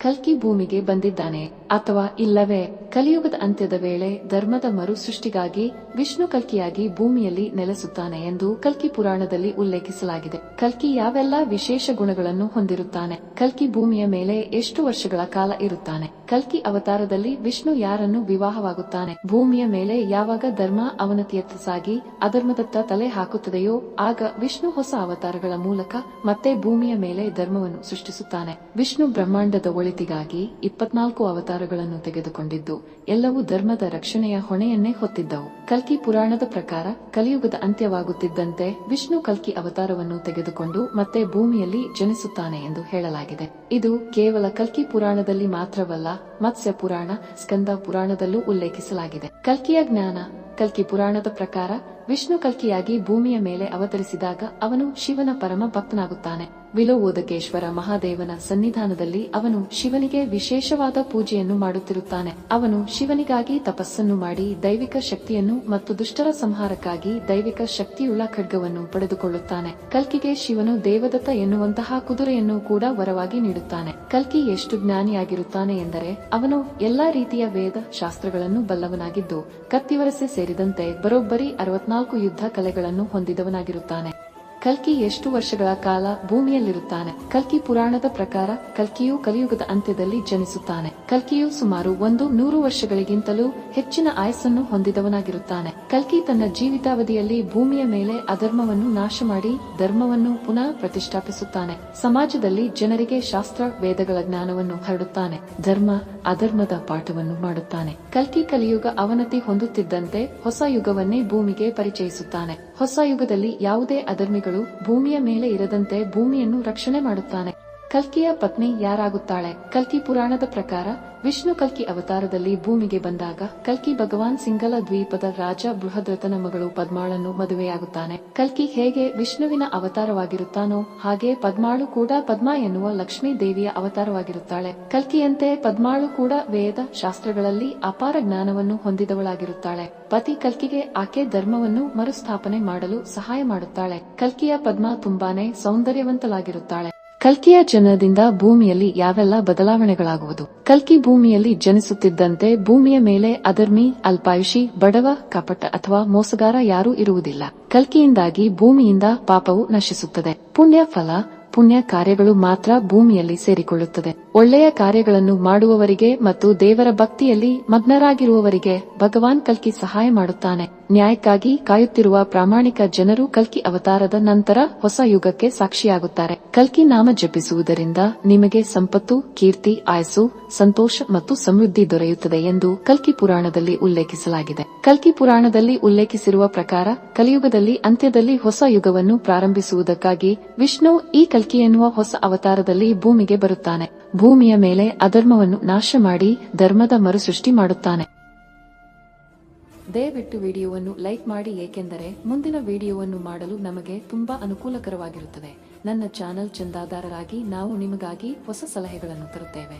ಕಲ್ಕಿ ಭೂಮಿಗೆ ಬಂದಿದ್ದಾನೆ ಅಥವಾ ಇಲ್ಲವೇ? ಕಲಿಯುಗದ ಅಂತ್ಯದ ವೇಳೆ ಧರ್ಮದ ಮರುಸೃಷ್ಟಿಗಾಗಿ ವಿಷ್ಣು ಕಲ್ಕಿಯಾಗಿ ಭೂಮಿಯಲ್ಲಿ ನೆಲೆಸುತ್ತಾನೆ ಎಂದು ಕಲ್ಕಿ ಪುರಾಣದಲ್ಲಿ ಉಲ್ಲೇಖಿಸಲಾಗಿದೆ. ಕಲ್ಕಿ ಯಾವೆಲ್ಲ ವಿಶೇಷ ಗುಣಗಳನ್ನು ಹೊಂದಿರುತ್ತಾನೆ? ಕಲ್ಕಿ ಭೂಮಿಯ ಮೇಲೆ ಎಷ್ಟು ವರ್ಷಗಳ ಕಾಲ ಇರುತ್ತಾನೆ? ಕಲ್ಕಿ ಅವತಾರದಲ್ಲಿ ವಿಷ್ಣು ಯಾರನ್ನು ವಿವಾಹವಾಗುತ್ತಾನೆ? ಭೂಮಿಯ ಮೇಲೆ ಯಾವಾಗ ಧರ್ಮ ಅವನತಿಯತ್ತ ಸಾಗಿ ಅಧರ್ಮದತ್ತ ತಲೆ ಹಾಕುತ್ತದೆಯೋ ಆಗ ವಿಷ್ಣು ಹೊಸ ಅವತಾರಗಳ ಮೂಲಕ ಮತ್ತೆ ಭೂಮಿಯ ಮೇಲೆ ಧರ್ಮವನ್ನು ಸೃಷ್ಟಿಸುತ್ತಾನೆ. ವಿಷ್ಣು ಬ್ರಹ್ಮಾಂಡದ ಒಳಿತಿಗಾಗಿ 24 ಅವತಾರಗಳನ್ನು ತೆಗೆದುಕೊಂಡಿದ್ದು ಎಲ್ಲವೂ ಧರ್ಮದ ರಕ್ಷಣೆಯ ಹೊಣೆಯನ್ನೇ ಹೊತ್ತಿದ್ದವು. ಕಲ್ಕಿ ಪುರಾಣದ ಪ್ರಕಾರ ಕಲಿಯುಗದ ಅಂತ್ಯವಾಗುತ್ತಿದ್ದಂತೆ ವಿಷ್ಣು ಕಲ್ಕಿ ಅವತಾರವನ್ನು ತೆಗೆದುಕೊಂಡು ಮತ್ತೆ ಭೂಮಿಯಲ್ಲಿ ಜನಿಸುತ್ತಾನೆ ಎಂದು ಹೇಳಲಾಗಿದೆ. ಇದು ಕೇವಲ ಕಲ್ಕಿ ಪುರಾಣದಲ್ಲಿ ಮಾತ್ರವಲ್ಲ, ಮತ್ಸ್ಯ ಪುರಾಣ, ಸ್ಕಂದ ಪುರಾಣದಲ್ಲೂ ಉಲ್ಲೇಖಿಸಲಾಗಿದೆ. ಕಲ್ಕಿಯ ಜ್ಞಾನ. ಕಲ್ಕಿ ಪುರಾಣದ ಪ್ರಕಾರ ವಿಷ್ಣು ಕಲ್ಕಿಯಾಗಿ ಭೂಮಿಯ ಮೇಲೆ ಅವತರಿಸಿದಾಗ ಅವನು ಶಿವನ ಪರಮ ಭಕ್ತನಾಗುತ್ತಾನೆ. ವಿಲೋವೋದಕೇಶ್ವರ ಮಹಾದೇವನ ಸನ್ನಿಧಾನದಲ್ಲಿ ಅವನು ಶಿವನಿಗೆ ವಿಶೇಷವಾದ ಪೂಜೆಯನ್ನು ಮಾಡುತ್ತಿರುತ್ತಾನೆ. ಅವನು ಶಿವನಿಗಾಗಿ ತಪಸ್ಸನ್ನು ಮಾಡಿ ದೈವಿಕ ಶಕ್ತಿಯನ್ನು ಮತ್ತು ದುಷ್ಟರ ಸಂಹಾರಕ್ಕಾಗಿ ದೈವಿಕ ಶಕ್ತಿಯುಳ್ಳ ಖಡ್ಗವನ್ನು ಪಡೆದುಕೊಳ್ಳುತ್ತಾನೆ. ಕಲ್ಕಿಗೆ ಶಿವನು ದೇವದತ್ತ ಎನ್ನುವಂತಹ ಕುದುರೆಯನ್ನು ಕೂಡ ವರವಾಗಿ ನೀಡುತ್ತಾನೆ. ಕಲ್ಕಿ ಎಷ್ಟು ಜ್ಞಾನಿಯಾಗಿರುತ್ತಾನೆ ಎಂದರೆ ಅವನು ಎಲ್ಲಾ ರೀತಿಯ ವೇದ ಶಾಸ್ತ್ರಗಳನ್ನು ಬಲ್ಲವನಾಗಿದ್ದು ಕತ್ತಿವರಸೆ ಸೇರಿದಂತೆ ಬರೋಬ್ಬರಿ 64 ಯುದ್ಧ ಕಲೆಗಳನ್ನು ಹೊಂದಿದವನಾಗಿರುತ್ತಾನೆ. ಕಲ್ಕಿ ಎಷ್ಟು ವರ್ಷಗಳ ಕಾಲ ಭೂಮಿಯಲ್ಲಿರುತ್ತಾನೆ? ಕಲ್ಕಿ ಪುರಾಣದ ಪ್ರಕಾರ ಕಲ್ಕಿಯು ಕಲಿಯುಗದ ಅಂತ್ಯದಲ್ಲಿ ಜನಿಸುತ್ತಾನೆ. ಕಲ್ಕಿಯು ಸುಮಾರು 100 ವರ್ಷಗಳಿಗಿಂತಲೂ ಹೆಚ್ಚಿನ ಆಯಸ್ಸನ್ನು ಹೊಂದಿದವನಾಗಿರುತ್ತಾನೆ. ಕಲ್ಕಿ ತನ್ನ ಜೀವಿತಾವಧಿಯಲ್ಲಿ ಭೂಮಿಯ ಮೇಲೆ ಅಧರ್ಮವನ್ನು ನಾಶ ಮಾಡಿ ಧರ್ಮವನ್ನು ಪುನಃ ಪ್ರತಿಷ್ಠಾಪಿಸುತ್ತಾನೆ. ಸಮಾಜದಲ್ಲಿ ಜನರಿಗೆ ಶಾಸ್ತ್ರ ವೇದಗಳ ಜ್ಞಾನವನ್ನು ಹರಡುತ್ತಾನೆ. ಧರ್ಮ ಅಧರ್ಮದ ಪಾಠವನ್ನು ಮಾಡುತ್ತಾನೆ. ಕಲ್ಕಿ ಕಲಿಯುಗ ಅವನತಿ ಹೊಂದುತ್ತಿದ್ದಂತೆ ಹೊಸ ಯುಗವನ್ನೇ ಭೂಮಿಗೆ ಪರಿಚಯಿಸುತ್ತಾನೆ. ಹೊಸ ಯುಗದಲ್ಲಿ ಯಾವುದೇ ಅಧರ್ಮಿಗಳು ಭೂಮಿಯ ಮೇಲೆ ಇರದಂತೆ ಭೂಮಿಯನ್ನು ರಕ್ಷಣೆ ಮಾಡುತ್ತಾನೆ. ಕಲ್ಕಿಯ ಪತ್ನಿ ಯಾರಾಗುತ್ತಾಳೆ? ಕಲ್ಕಿ ಪುರಾಣದ ಪ್ರಕಾರ ವಿಷ್ಣು ಕಲ್ಕಿ ಅವತಾರದಲ್ಲಿ ಭೂಮಿಗೆ ಬಂದಾಗ ಕಲ್ಕಿ ಭಗವಾನ್ ಸಿಂಗಲ ದ್ವೀಪದ ರಾಜ ಬೃಹದ್ರಥನ ಮಗಳು ಪದ್ಮಾಳನ್ನು ಮದುವೆಯಾಗುತ್ತಾನೆ. ಕಲ್ಕಿ ಹೇಗೆ ವಿಷ್ಣುವಿನ ಅವತಾರವಾಗಿರುತ್ತಾನೋ ಹಾಗೆ ಪದ್ಮಾಳು ಕೂಡ ಪದ್ಮಾ ಎನ್ನುವ ಲಕ್ಷ್ಮೀ ದೇವಿಯ ಅವತಾರವಾಗಿರುತ್ತಾಳೆ. ಕಲ್ಕಿಯಂತೆ ಪದ್ಮಾಳು ಕೂಡ ವೇದ ಶಾಸ್ತ್ರಗಳಲ್ಲಿ ಅಪಾರ ಜ್ಞಾನವನ್ನು ಹೊಂದಿದವಳಾಗಿರುತ್ತಾಳೆ. ಪತಿ ಕಲ್ಕಿಗೆ ಆಕೆ ಧರ್ಮವನ್ನು ಮರುಸ್ಥಾಪನೆ ಮಾಡಲು ಸಹಾಯ ಮಾಡುತ್ತಾಳೆ. ಕಲ್ಕಿಯ ಪದ್ಮಾ ತುಂಬಾನೇ ಸೌಂದರ್ಯವಂತಳಾಗಿರುತ್ತಾಳೆ. ಕಲ್ಕಿಯ ಜನನದಿಂದ ಭೂಮಿಯಲ್ಲಿ ಯಾವೆಲ್ಲ ಬದಲಾವಣೆಗಳಾಗುವುದು? ಕಲ್ಕಿ ಭೂಮಿಯಲ್ಲಿ ಜನಿಸುತ್ತಿದ್ದಂತೆ ಭೂಮಿಯ ಮೇಲೆ ಅಧರ್ಮಿ, ಅಲ್ಪಾಯುಷಿ, ಬಡವ, ಕಪಟ ಅಥವಾ ಮೋಸಗಾರ ಯಾರೂ ಇರುವುದಿಲ್ಲ. ಕಲ್ಕಿಯಿಂದಾಗಿ ಭೂಮಿಯಿಂದ ಪಾಪವು ನಶಿಸುತ್ತದೆ. ಪುಣ್ಯ ಫಲ, ಪುಣ್ಯ ಕಾರ್ಯಗಳು ಮಾತ್ರ ಭೂಮಿಯಲ್ಲಿ ಸೇರಿಕೊಳ್ಳುತ್ತದೆ. ಒಳ್ಳೆಯ ಕಾರ್ಯಗಳನ್ನು ಮಾಡುವವರಿಗೆ ಮತ್ತು ದೇವರ ಭಕ್ತಿಯಲ್ಲಿ ಮಗ್ನರಾಗಿರುವವರಿಗೆ ಭಗವಾನ್ ಕಲ್ಕಿ ಸಹಾಯ ಮಾಡುತ್ತಾನೆ. ನ್ಯಾಯಕ್ಕಾಗಿ ಕಾಯುತ್ತಿರುವ ಪ್ರಾಮಾಣಿಕ ಜನರು ಕಲ್ಕಿ ಅವತಾರದ ನಂತರ ಹೊಸ ಯುಗಕ್ಕೆ ಸಾಕ್ಷಿಯಾಗುತ್ತಾರೆ. ಕಲ್ಕಿ ನಾಮ ಜಪಿಸುವುದರಿಂದ ನಿಮಗೆ ಸಂಪತ್ತು, ಕೀರ್ತಿ, ಆಯಸ್ಸು, ಸಂತೋಷ ಮತ್ತು ಸಮೃದ್ಧಿ ದೊರೆಯುತ್ತದೆ ಎಂದು ಕಲ್ಕಿ ಪುರಾಣದಲ್ಲಿ ಉಲ್ಲೇಖಿಸಲಾಗಿದೆ. ಕಲ್ಕಿ ಪುರಾಣದಲ್ಲಿ ಉಲ್ಲೇಖಿಸಿರುವ ಪ್ರಕಾರ ಕಲಿಯುಗದಲ್ಲಿ ಅಂತ್ಯದಲ್ಲಿ ಹೊಸ ಯುಗವನ್ನು ಪ್ರಾರಂಭಿಸುವುದಕ್ಕಾಗಿ ವಿಷ್ಣು ಈ ಕಲ್ಕಿ ಎನ್ನುವ ಹೊಸ ಅವತಾರದಲ್ಲಿ ಭೂಮಿಗೆ ಬರುತ್ತಾನೆ. ಭೂಮಿಯ ಮೇಲೆ ಅಧರ್ಮವನ್ನು ನಾಶ ಮಾಡಿ ಧರ್ಮದ ಮರುಸೃಷ್ಟಿ ಮಾಡುತ್ತಾನೆ. ದಯವಿಟ್ಟು ವಿಡಿಯೋವನ್ನು ಲೈಕ್ ಮಾಡಿ, ಏಕೆಂದರೆ ಮುಂದಿನ ವಿಡಿಯೋವನ್ನು ಮಾಡಲು ನಮಗೆ ತುಂಬಾ ಅನುಕೂಲಕರವಾಗಿರುತ್ತದೆ. ನನ್ನ ಚಾನೆಲ್ ಚಂದಾದಾರರಾಗಿ ನಾವು ನಿಮಗಾಗಿ ಹೊಸ ಸಲಹೆಗಳನ್ನು ತರುತ್ತೇವೆ.